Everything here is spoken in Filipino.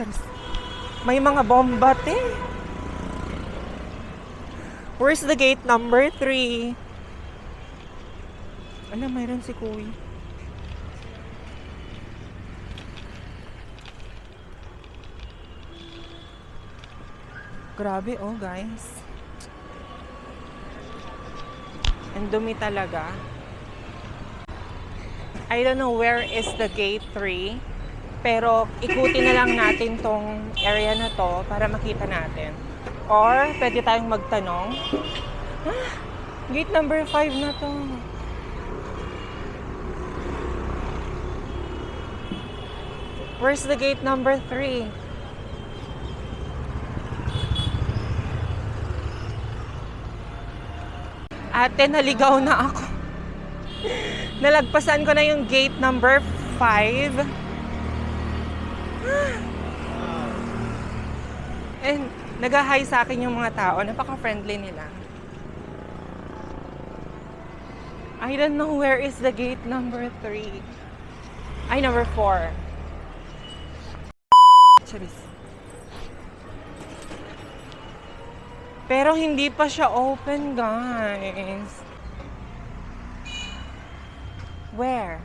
Charis. May mga bomba, te. Where's the gate number 3? Alam, mayroon si Kuya. Grabe, oh, guys. Ang dumi talaga. I don't know where is the gate 3. Pero ikutin na lang natin tong area na to para makita natin. Or pwede tayong magtanong. Gate number 5 na to. Where's the gate number 3? Ate, naligaw na ako. Nalagpasan ko na yung gate number 5. And nag-hi sa akin yung mga tao. Napaka-friendly nila. I don't know where is the gate number 3. Ay, number 4. Charis. Pero hindi pa siya open, guys. Where?